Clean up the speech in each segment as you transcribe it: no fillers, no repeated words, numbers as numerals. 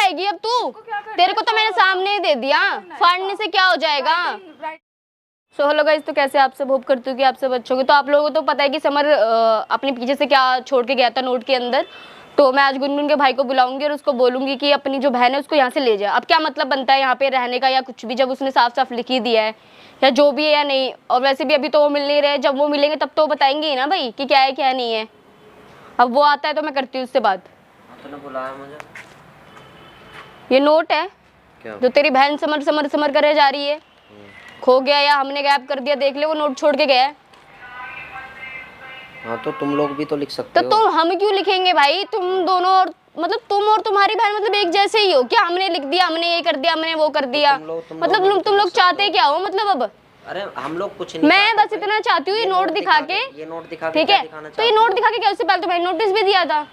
जाएगी अब तू? तेरे को तो मैंने सामने ही दे दिया, फाड़ने से क्या हो जाएगा? सो हेलो गाइस, तो कैसे आप सब? होप करती हूँ कि आप सब अच्छे होंगे। तो आप लोगों को तो पता है कि समर अपने पीछे से क्या छोड़ के गया था नोट के अंदर। तो मैं आज गुनगुन के भाई को बुलाऊंगी और उसको बोलूंगी कि अपनी जो बहन है उसको यहाँ से ले जा। अब क्या मतलब बनता है यहाँ पे रहने का या कुछ भी, जब उसने साफ साफ लिख ही दिया है, या जो भी है या नहीं। और वैसे भी अभी तो वो मिल नहीं रहे, जब वो मिलेंगे तब तो बताएंगे ही ना भाई कि क्या है क्या नहीं है। अब वो आता है तो मैं करती हूँ उससे बात। तूने बुलाया मुझे? ये नोट है क्या? जो तेरी बहन समर समर समर करे जा रही है। खो गया या हमने गायब कर दिया, देख ले वो नोट छोड़ के गया है। हाँ तो तुम लोग भी तो लिख सकते हो। तो तुम, हम क्यों लिखेंगे भाई? तुम दोनों और मतलब तुम और तुम्हारी बहन मतलब एक जैसे ही हो क्या? हमने लिख दिया, हमने ये कर दिया, हमने वो कर दिया, मतलब तुम लोग चाहते क्या हो? मतलब अब अरे हम लोग कुछ नहीं, मैं बस इतना चाहती हूँ ये नोट दिखा के, ठीक है? तो ये नोट दिखा के क्या, उससे पहले तो मैंने नोटिस भी दिया था।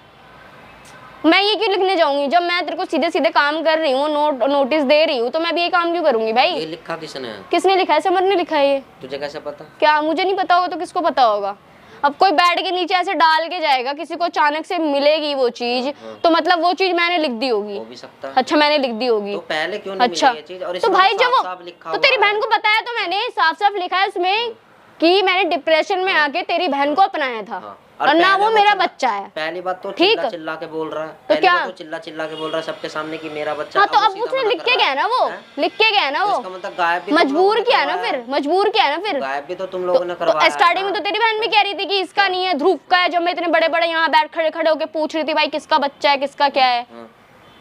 मैं ये क्यों लिखने जाऊंगी जब मैं तेरे को सीधे सीधे काम कर रही हूँ, नोटिस दे रही हूँ, तो मैं भी ये काम क्यों करूंगी भाई? ये लिखा किसने है? किसने लिखा है? समर ने लिखा है। ये तुझे कैसे पता? क्या मुझे नहीं पता होगा तो किसको पता होगा? अब कोई बेड के नीचे ऐसे डाल के जाएगा, किसी को अचानक से मिलेगी वो चीज, तो मतलब वो चीज मैंने लिख दी होगी। हो भी सकता है। अच्छा मैंने लिख दी होगी तो पहले क्यों नहीं अच्छा मिली ये चीज? और तो भाई जब वो लिखा तो तेरी बहन को बताया तो मैंने साफ साफ लिखा है उसमें कि मैंने डिप्रेशन में आके तेरी बहन को अपनाया था और ना वो मेरा बच्चा है। पहली बात तो ठीक, चिल्ला के बोल रहा है, तो क्या चिल्ला के बोल रहा है सबके सामने कि मेरा बच्चा। हाँ तो अब उसने लिख के गया ना, वो लिख के गया ना, वो मतलब गायब भी मजबूर किया ना, फिर मजबूर किया ना, फिर गायब भी तो तुम लोगों ने करवाया। स्टार्टिंग में तो तेरी बहन भी कह रही थी कि इसका नहीं है, ध्रुव का है। जब मैं इतने बड़े बड़े यहाँ बैठ खड़े खड़े होके पूछ रही थी भाई किसका बच्चा है, किसका क्या है,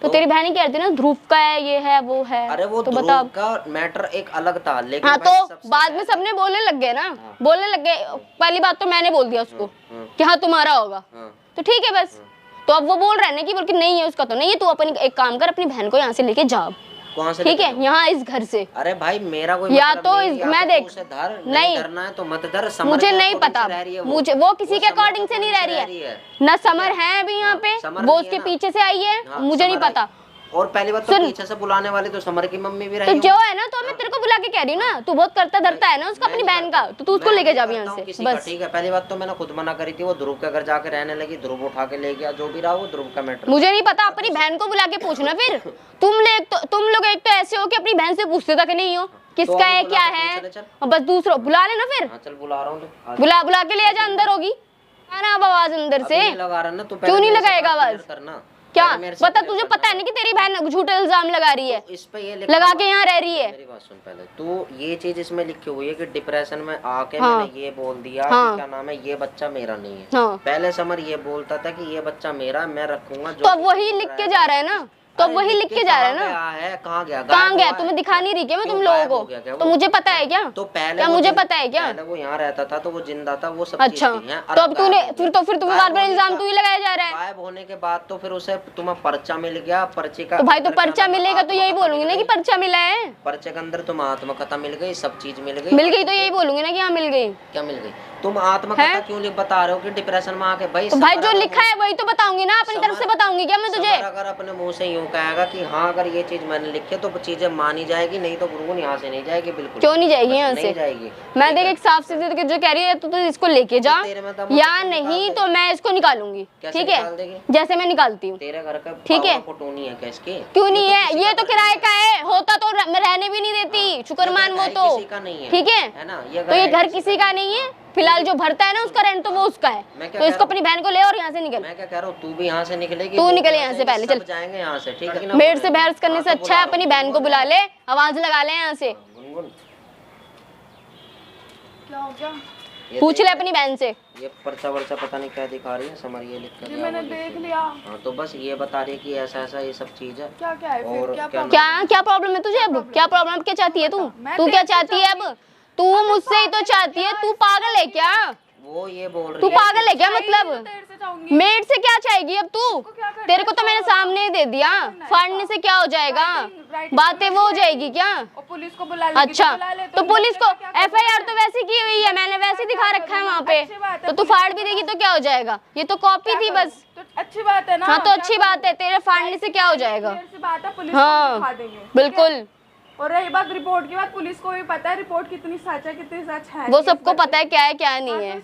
तो तेरी बहन ही कह रही थी ना ध्रुव का है, ये है वो है। अरे वो तो बता का मैटर एक अलग था, लेकिन हाँ तो बाद में सबने बोलने लग गए ना, बोलने लग गए। पहली बात तो मैंने बोल दिया उसको कि हाँ तुम्हारा होगा, तो ठीक है बस। तो अब वो बोल रहे हैं कि बोल के नहीं है उसका, तो नहीं है। तू अपनी एक काम कर, अपनी बहन को यहाँ से लेके जा। कौन से? ठीक है, यहाँ इस घर से। अरे भाई मेरा कोई या मतलब तो नहीं, मैं देख नहीं धरना है तो मत धर। मुझे नहीं पता, मुझे वो किसी के अकॉर्डिंग से नहीं रह रही है ना। समर है अभी यहाँ पे, वो उसके पीछे से आई है, मुझे नहीं पता। और पहली बात तो पीछे से बुलाने वाली तो समर की मम्मी भी रही। तो जो है ना, तो मैं तेरे को बुला के कह रही हूँ ना, तू बहुत करता धरता है ना उसका अपनी बहन का, तो तू उसको लेके जा यहाँ से बस। ठीक है, पहली बात तो मैंने खुद मना करी थी, वो ध्रुव के घर जाके रहने लगी, ध्रुव उठा के ले गया, जो भी रहा वो ध्रुव का मैटर। मुझे नहीं पता, अपनी बहन को बुला के पूछना फिर। तुम लोग एक तो ऐसे हो कि अपनी बहन से पूछते तक नहीं हो किसका है क्या है, और बस दूसरा बुला लेना फिर। चल बुला रहा हूँ, बुला के ले जा, अंदर होगी ना आवाज अंदर से। क्यों नहीं लगाएगा आवाज? क्या बता, तुझे पता है ना कि तेरी बहन झूठे इल्जाम लगा रही है, तो इस पे ये लगा के यहाँ रह रही है। मेरी बात सुन पहले, तो ये चीज इसमें लिखी हुई है कि डिप्रेशन में आके मैंने ये बोल दिया कि क्या नाम है, ये बच्चा मेरा नहीं है। पहले समर ये बोलता था कि ये बच्चा मेरा, मैं रखूंगा। तो अब वही लिख के जा रहा है ना, तो वही लिख के जा रहा है ना। कहाँ गया? तुम्हें दिखा नहीं रही क्या मैं तुम लोगों को? तो मुझे पता है क्या? तो पहले क्या मुझे पता है क्या? पहले वो यहाँ रहता था तो वो जिंदा था, वो सब अच्छा, तो अब तूने फिर तुम्हें बार बार इल्जाम तू ही लगाया जा रहा है। गायब होने के बाद तो फिर उसे तुम्हें पर्चा मिल गया, पर्चे का तो भाई तो पर्चा मिलेगा तो यही बोलूंगी ना कि पर्चा मिला है। पर्चे के अंदर तुम आत्मकथा मिल गई, सब चीज मिल गई तो यही बोलूंगी ना कि हाँ मिल गई। क्या मिल गई? तुम आत्मकथा क्यों बता रहे हो कि डिप्रेशन में आके? भाई तो भाई जो लिखा है वही तो बताऊंगी ना, अपनी तरफ से बताऊंगी क्या मैं तुझे? अगर अपने मुंह से यूं कहेगा कि हाँ अगर ये चीज मैंने लिखी है तो चीजें मानी जाएगी, नहीं तो गुरु यहाँ से नहीं जाएगी। बिल्कुल क्यों नहीं जाएगी यहाँ से? जाएगी। मैं देख एक साफ सीधे जो कह रही है, तो इसको लेके जा, या नहीं तो मैं इसको निकालूंगी। ठीक है, जैसे मैं निकालती हूँ। तेरे घर का ठीक है, फोटो नहीं है क्या इसके? क्यों नहीं है? ये तो किराए का है, होता तो मैं रहने भी नहीं देती, शुक्र मान वो तो। ठीक है ना, तो ये घर किसी का नहीं है फिलहाल, जो भरता है ना उसका रेंट तो वो उसका है। तो इसको अपनी बहन को ले और यहाँ से निकल। मैं क्या कह रहा हूँ, तू भी यहाँ से निकलेगी। तू निकल यहाँ से पहले, चल जाएंगे यहाँ से। ठीक है, मेरे से बहस करने से अच्छा है अपनी बहन को बुला ले, आवाज लगा ले यहाँ से। क्या हो गया? पूछ ले अपनी बहन से। ये पर्चा वर्चा पता नहीं क्या दिखा रही है समर, ये लिख कर मैंने देख लिया। हाँ तो बस ये बता रही है कि ऐसा ऐसा ये सब चीज है। क्या क्या है फिर? क्या प्रॉब्लम है तुझे? अब क्या प्रॉब्लम, क्या चाहती है तू? तू क्या चाहती है अब? तू मुझसे ही तो चाहती है, तू पागल है क्या? वो ये बोल रही है। तू पागल है क्या? मतलब मेड से क्या चाहेगी अब तू? तेरे को तो मैंने सामने ही दे दिया, फाड़ने से क्या हो जाएगा? बातें वो हो जाएगी क्या? पुलिस को बुला ले। अच्छा तो पुलिस को FIR तो वैसे की हुई है, मैंने वैसे दिखा रखा है वहाँ पे, तो तू फाड़ भी देगी तो क्या हो जाएगा? ये तो कॉपी थी बस। अच्छी बात है ना। हाँ तो अच्छी बात है, तेरे फाड़ने से क्या हो जाएगा? बात है, पुलिस को हाँ दिखा देंगे। बिल्कुल और रही बात रिपोर्ट की बात, पुलिस को भी पता है रिपोर्ट कितनी सच है कितनी सच है। वो सबको पता है क्या है क्या नहीं है।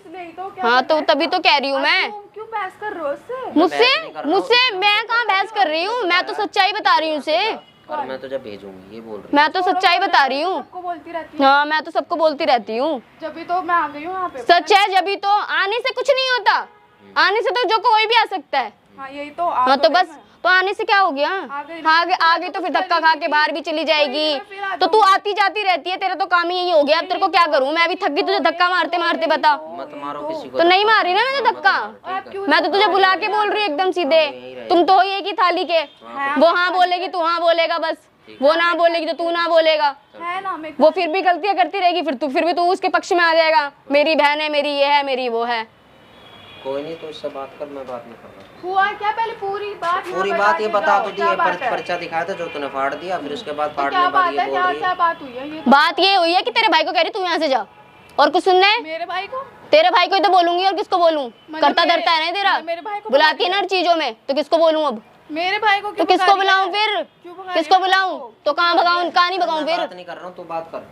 हाँ तो तभी तो कह रही हूँ मैं। क्यों बहस कर रहे हो उससे? मुझसे मैं कहाँ बहस कर रही हूँ, मैं तो सच्चाई बता रही हूँ उसे। और मैं तुझे भेजूंगी ये बोल रही मैं तो सच्चाई बता रही हूँ। सबको बोलती रहती हूँ। हाँ मैं तो सबको बोलती रहती हूँ। जब भी तो मैं आ गई हूँ यहाँ पे। सच है, जब भी तो आने से कुछ नहीं होता, आने से तो जो कोई भी आ सकता है। हाँ यही तो हाँ तो बस, तो आने से क्या हो गया, आ गई तो फिर धक्का खा के बाहर भी चली जाएगी। तो तू आती जाती रहती है, तेरा तो काम ही यही हो गया। अब तेरे को क्या करूं, मैं अभी थक गई तुझे धक्का मारते मारते, बता। मत मारो किसी को। तो नहीं मारी ना मैंने धक्का, मैं तो तुझे बुला के बोल रही हूँ एकदम सीधे। तुम तो हो एक ही थाली के, वो हाँ बोलेगी तू हाँ बोलेगा, बस वो ना बोलेगी तो तू ना बोलेगा। है ना, वो फिर भी गलतियां करती रहेगी, फिर भी तू उसके पक्ष में आ जाएगा, मेरी बहन है, मेरी ये है, मेरी वो है। कोई नहीं, तो उससे बात कर, मैं बात नहीं कर रहा। हुआ क्या पहले पूरी बात ये बता तो दी है, पर्चा दिखाया था जो तूने फाड़ दिया, फिर उसके बाद फाड़ने के बाद ये बोल रही है। क्या बात हुई है? ये बात ये हुई है कि तेरे भाई को कह रही तू यहाँ से जा, और कुछ सुनना है? मेरे भाई को? तेरे भाई को ही तो बोलूंगी, और किसको बोलूं? करता डरता है ना तेरा, मेरे भाई को बुलाती है ना हर चीजों में, तो किसको बोलूं अब? मेरे भाई को तो किसको बुलाऊं फिर? किसको बुलाऊं? तो कहाँ भगाऊं, कहाँ नहीं भगाऊं फिर? बात नहीं कर रहा हूँ, तू बात कर।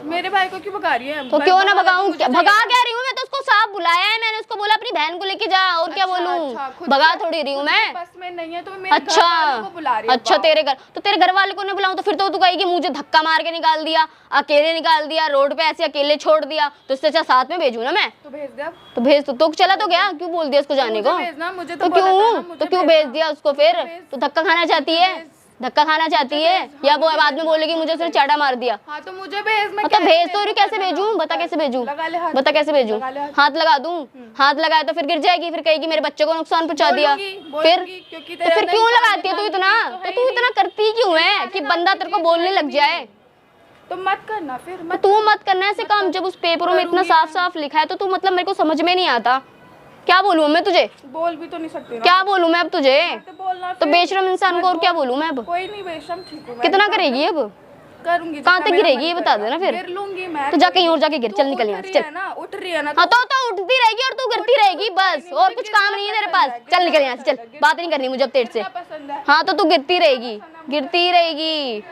मेरे भाई को क्यों भगा रही है? तो क्यों ना भगाऊं, भगा क्या रही हूँ मैं? तो उसको साफ बुलाया है मैंने, उसको बोला अपनी बहन को लेके जा, और क्या बोलूं? भगा थोड़ी रही हूँ मैं। बस में नहीं है तो मेरे घर वालों को बुला रही है। अच्छा तेरे घर, तो तेरे घर वाले को नहीं बुलाऊं तो फिर तो तू कहेगी मुझे धक्का मार के निकाल दिया, अकेले निकाल दिया, रोड पे ऐसे अकेले छोड़ दिया, तो इससे अच्छा साथ में भेजू ना मैं। तो भेज दे अब। तो भेज, तो चला तो गया, क्यों बोल दिया उसको जाने को? भेजना मुझे तो क्यों भेज दिया उसको फिर? तो धक्का खाना चाहती है, धक्का खाना चाहती है, या वो बाद में बोलेगी मुझे उसने चाटा मार दिया? हाँ तो मुझे भेज, मैं तो भेज तो रही, कैसे भेजूं? बता कैसे भेजूं? बता कैसे भेजूं? हाथ लगा दूं? हाथ लगाया तो फिर गिर जाएगी, फिर कहेगी मेरे बच्चे को नुकसान पहुंचा दिया। फिर तो फिर क्यों लगाती है तू इतना? तो तू इतना करती क्यों है कि बंदा तेरे को बोलने लग जाए? तो मत करना फिर। तू मत करना ऐसे काम, जब उस पेपरों में इतना साफ साफ लिखा है, तो तू मतलब मेरे को समझ में नहीं आता। क्या बोलूं मैं तुझे? बोल भी तो नहीं सकती ना। क्या बोलूं मैं अब तुझे? तो बेशरम इंसान को और क्या बोलूं मैं अब? कोई नहीं, बेशरम ठीक हूं। कितना करेगी अब? करूंगी। कहाँ तक गिरेगी ये बता देना फिर। गिर लूंगी मैं। तो जा कहीं और जाके गिर, चल निकल यहाँ से, चल। उठ रही है ना? हाँ तो उठती रहेगी और तू गिरती रहेगी, बस और कुछ काम नहीं है तेरे पास। चल निकल यहाँ से, चल, बात नहीं करनी मुझे अब तेरे से। हाँ तो तू गिरती रहेगी, गिरती रहेगी।